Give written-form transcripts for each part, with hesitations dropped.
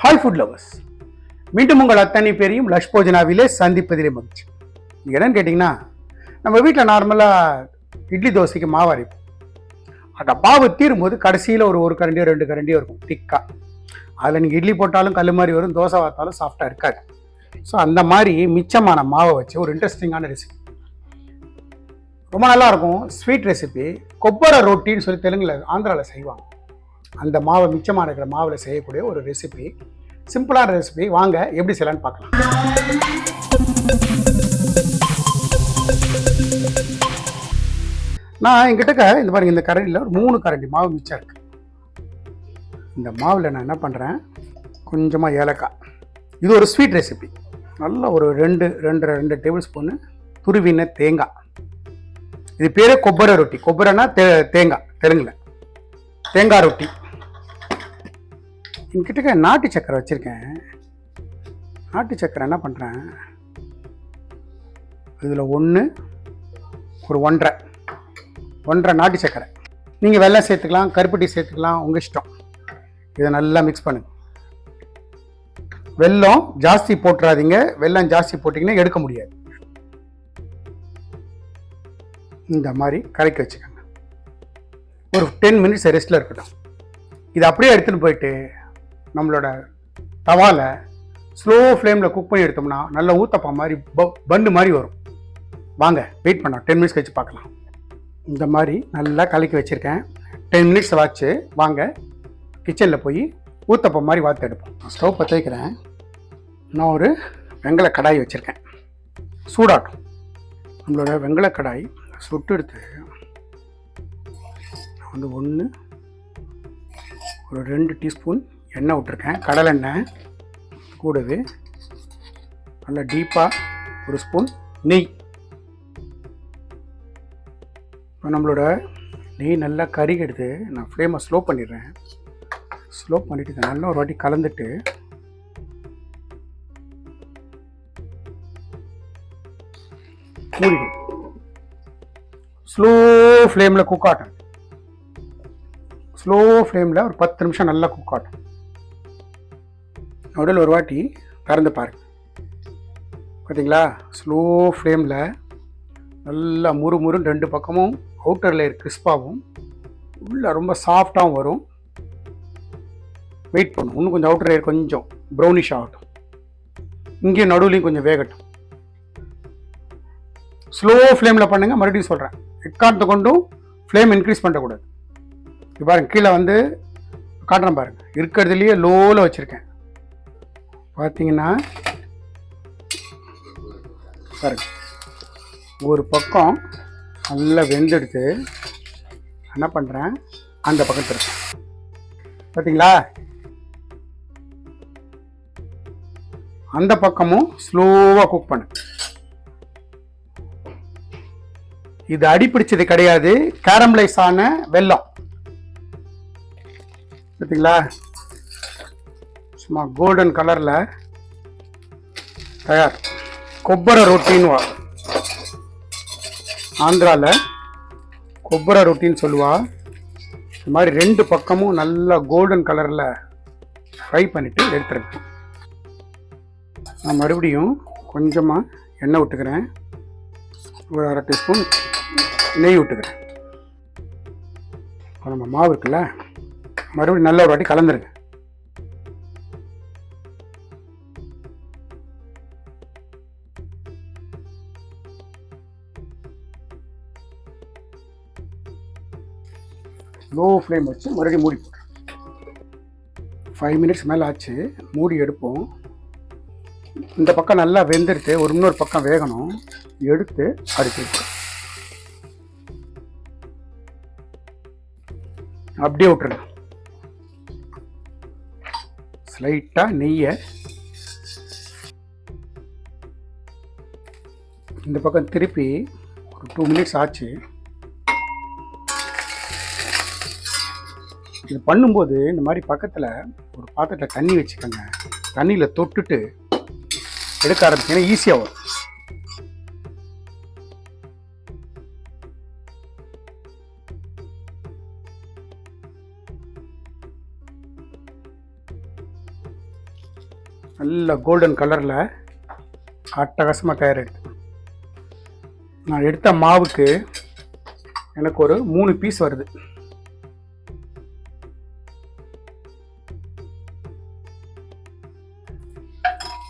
Hi food lovers, மீண்டும் உங்கள் அத்தனை பேரையும் லஷ் போஜனாவிலே சந்திப்பதிலே மகிழ்ச்சி. என்னன்னு கேட்டிங்கன்னா, நம்ம வீட்டில் நார்மலாக இட்லி தோசைக்கு மாவு அரைப்போம். அந்த மாவு தீரும்போது கடைசியில் ஒரு கரண்டியோ 2 கரண்டியோ இருக்கும் திக்காக. அதில் நீங்கள் இட்லி போட்டாலும் கல் மாதிரி வரும், தோசை வார்த்தாலும் சாஃப்டாக இருக்காது. ஸோ அந்த மாதிரி மிச்சமான மாவை வச்சு ஒரு இன்ட்ரெஸ்டிங்கான ரெசிபி, ரொம்ப நல்லாயிருக்கும். ஸ்வீட் ரெசிபி, கொப்பரை ரொட்டின்னு சொல்லி தெலுங்கில் ஆந்திராவில் செய்வாங்க. அந்த மாவை மிச்சமாக இருக்கிற மாவில் செய்யக்கூடிய ஒரு ரெசிபி, சிம்பிளான ரெசிபி. வாங்க எப்படி செய்யலான்னு பார்க்கலாம். நான் என்கிட்ட இந்த மாதிரி இந்த கரண்டியில் ஒரு 3 கரண்டி மாவு மிச்சம் இருக்கு. இந்த மாவில் நான் என்ன பண்ணுறேன், கொஞ்சமாக ஏலக்காய். இது ஒரு ஸ்வீட் ரெசிபி. நல்லா ஒரு 2 டேபிள் ஸ்பூனு துருவின தேங்காய். இது பேரே கொப்பரை ரொட்டி. கொப்பரைனா தேங்காய், தெலுங்கில் தேங்காய் ரொட்டி. என்கிட்ட நாட்டு சக்கரை வச்சுருக்கேன். நாட்டு சக்கரை என்ன பண்ணுறேன், இதில் ஒரு 1.5 நாட்டு சக்கரை. நீங்கள் வெல்லம் சேர்த்துக்கலாம், கருப்பட்டி சேர்த்துக்கலாம், உங்கள் இஷ்டம். இதை நல்லா மிக்ஸ் பண்ணுங்க. வெல்லம் ஜாஸ்தி போட்டுறாதீங்க. வெல்லம் ஜாஸ்தி போட்டிங்கன்னா எடுக்க முடியாது. இந்த மாதிரி கலக்கி வச்சுக்கோங்க. ஒரு 10 மினிட்ஸ் ரெஸ்ட்டில் இருக்கட்டும். இதை அப்படியே எடுத்துகிட்டு போயிட்டு நம்மளோட தவாவில் ஸ்லோ ஃப்ளேமில் குக் பண்ணி எடுத்தோம்னா நல்லா ஊத்தப்பா மாதிரி பண்டு மாதிரி வரும். வாங்க வெயிட் பண்ணோம், 10 மினிட்ஸ் கழிச்சு பார்க்கலாம். இந்த மாதிரி நல்லா கலக்கி வச்சுருக்கேன். 10 மினிட்ஸ் வாச்சு. வாங்க கிச்சனில் போய் ஊத்தப்பா மாதிரி வாத்து எடுப்போம். ஸ்டவ் பற்ற வைக்கிறேன். நான் ஒரு வெங்கல கடாய் வச்சுருக்கேன், சூடாட்டும். நம்மளோட வெங்கல கடாய் சுட்டு எடுத்து ஒரு 2 டீஸ்பூன் எண்ணெய் விட்டுருக்கேன், கடலெண்ணெய். கூடவே நல்லா டீப்பாக ஒரு ஸ்பூன் நெய். இப்போ நம்மளோட நெய் நல்லா கருகி எடுத்து நான் ஃப்ளேமை ஸ்லோ பண்ணிடுறேன். ஸ்லோ பண்ணிவிட்டு இதை நல்லா ஒரு வாட்டி கலந்துட்டு மூடிடும். ஸ்லோ ஃப்ளேமில் குக் ஆட்டும். ஸ்லோ ஃப்ளேமில் ஒரு 10 நிமிஷம் நல்லா குக் ஆட்டும். நடுவில் ஒரு வாட்டி திறந்து பாருங்க. பார்த்தீங்களா, ஸ்லோ ஃப்ளேமில் நல்லா முறுமுறுன்னு 2 பக்கமும் அவுட்டர் லேயர் கிறிஸ்பாகவும் உள்ள ரொம்ப சாஃப்டாகவும் வரும். வெயிட் பண்ணும். இன்னும் கொஞ்சம் அவுட்டர் லேயர் கொஞ்சம் ப்ரௌனிஷ் ஆகட்டும். இங்கேயும் நடுவுலையும் கொஞ்சம் வேகட்டும். ஸ்லோ ஃப்ளேமில் பண்ணுங்கள். மறுபடியும் சொல்கிறேன், எக்காரணத்தை கொண்டும் ஃப்ளேம் இன்க்ரீஸ் பண்ணக்கூடாது. இப்போ பாருங்கள், கீழே காட்டுறேன் பாருங்கள், இருக்கிறதுலையே லோவில் வச்சுருக்கேன். பார்த்தீங்கன்னா பாருங்க, ஒரு பக்கம் நல்லா வெந்தெடுத்து என்ன பண்ணுறேன், அந்த பக்கத்தில் இருக்கேன். பார்த்தீங்களா, அந்த பக்கமும் ஸ்லோவாக குக் பண்ணு. இது அடிப்பிடிச்சது கிடையாது, கேரமலைஸ் ஆன வெல்லம். பார்த்தீங்களா, சும்மா கோல்டன் கலரில் தயார். கொப்பரை ரொட்டின்னு ஆந்திராவில் கொப்பரை ரொட்டின்னு சொல்லுவா. இந்த மாதிரி 2 பக்கமும் நல்லா கோல்டன் கலரில் ஃப்ரை பண்ணிவிட்டு எடுத்துருங்க. நான் மறுபடியும் கொஞ்சமாக எண்ணெய் விட்டுக்கிறேன், ஒரு 1/2 டீஸ்பூன் நெய் விட்டுக்கிறேன். இப்போ நம்ம மாவு இருக்குல்ல, மறுபடியும் நல்ல ஒரு வாட்டி கலந்துருங்க. லோ ஃப்ளேம் வச்சு மறுபடியும் மூடி போடுறேன். 5 மினிட்ஸ் மேலே ஆச்சு. மூடி எடுப்போம். இந்த பக்கம் நல்லா வெந்துடுத்து, இன்னொரு பக்கம் வேகணும். எடுத்து அடிச்சு அப்படியே விட்டுருங்க. ஸ்லைட்டாக நெய்யை இந்த பக்கம் திருப்பி ஒரு 2 மினிட்ஸ் ஆச்சு. இது பண்ணும்போது இந்த மாதிரி பக்கத்தில் ஒரு பாத்திரத்தில் தண்ணி வச்சுக்கோங்க. தண்ணியில் தொட்டுட்டு எடுக்க ஆரம்பிச்சிங்கன்னா ஈஸியாக வரும். நல்ல கோல்டன் கலரில் அட்டகாசமாக தயாரிடுது. நான் எடுத்த மாவுக்கு எனக்கு ஒரு 3 பீஸ் வருது.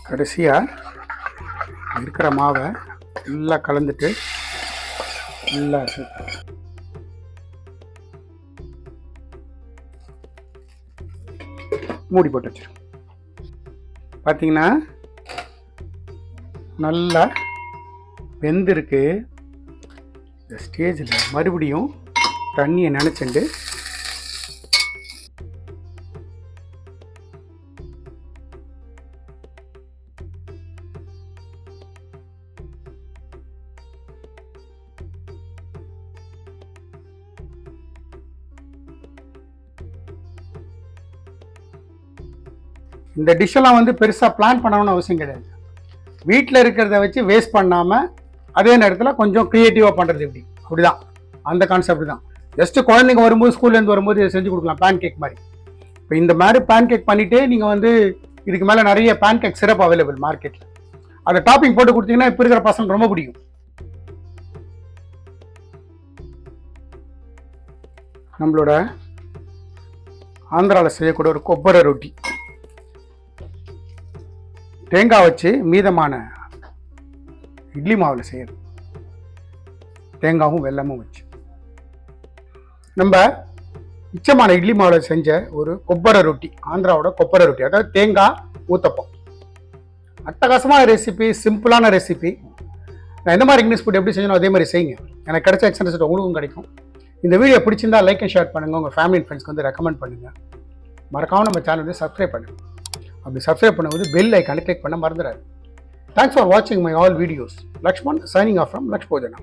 கடைசியாக இருக்கிற மாவை நல்லா கலந்துட்டு நல்லா மூடி போட்டு வச்சிடும். பார்த்தீங்கன்னா நல்லா வெந்திருக்கு. இந்த ஸ்டேஜில் மறுபடியும் தண்ணியை நினச்சிண்டு இந்த டிஷ்ஷெல்லாம் வந்து பெருசாக பிளான் பண்ணணும்னு அவசியம் கிடையாது. வீட்டில் இருக்கிறத வச்சு வேஸ்ட் பண்ணாமல் அதே நேரத்தில் கொஞ்சம் க்ரியேட்டிவாக பண்ணுறது அப்படிதான் அந்த கான்செப்ட் தான். ஜஸ்ட்டு குழந்தைங்க வரும்போது ஸ்கூல்லேருந்து வரும்போது செஞ்சு கொடுக்கலாம் பேன் கேக் மாதிரி. இப்போ இந்த மாதிரி பேன் கேக் பண்ணிவிட்டு நீங்கள் வந்து இதுக்கு மேலே நிறைய பேன் கேக் சிரப் அவைலபிள் மார்க்கெட்டில். அதை டாப்பிங் போட்டு கொடுத்தீங்கன்னா இப்போ இருக்கிற பசங்க ரொம்ப பிடிக்கும். நம்மளோட ஆந்திராவில் செய்யக்கூடிய ஒரு கொப்பரை ரொட்டி, தேங்காய் வச்சு மீதமான இட்லி மாவில் செய்யறது, தேங்காயும் வெல்லமும் வச்சு நம்ம மிச்சமான இட்லி மாவில் செஞ்ச ஒரு கொப்பரை ரொட்டி, ஆந்திராவோட கொப்பரை ரொட்டி, அதாவது தேங்காய் ஊத்தப்பம். அட்டகாசமான ரெசிபி, சிம்பிளான ரெசிபி. நான் எந்த மாதிரி இங்கிலீஷ் ஃபுட் எப்படி செஞ்சணும் அதே மாதிரி செய்யுங்க. எனக்கு கிடைச்ச எக்ஸ்பீரியன்ஸ் உங்களுக்கும் கிடைக்கும். இந்த வீடியோ பிடிச்சிருந்தா லைக் அண்ட் ஷேர் பண்ணுங்கள். உங்கள் ஃபேமிலி அண்ட் ஃப்ரெண்ட்ஸ்க்கு வந்து ரெக்கமெண்ட் பண்ணுங்கள். மறக்காமல் நம்ம சேனல் வந்து சப்ஸ்கிரைப் பண்ணுங்கள். அப்படி சப்ஸ்கிரைப் பண்ணும்போது பெல் ஐக்கானை கிளிக் பண்ண மறந்துடாது. தேங்க்ஸ் ஃபார் வாட்சிங் my all videos. Lakshman signing off from Lakshpojana.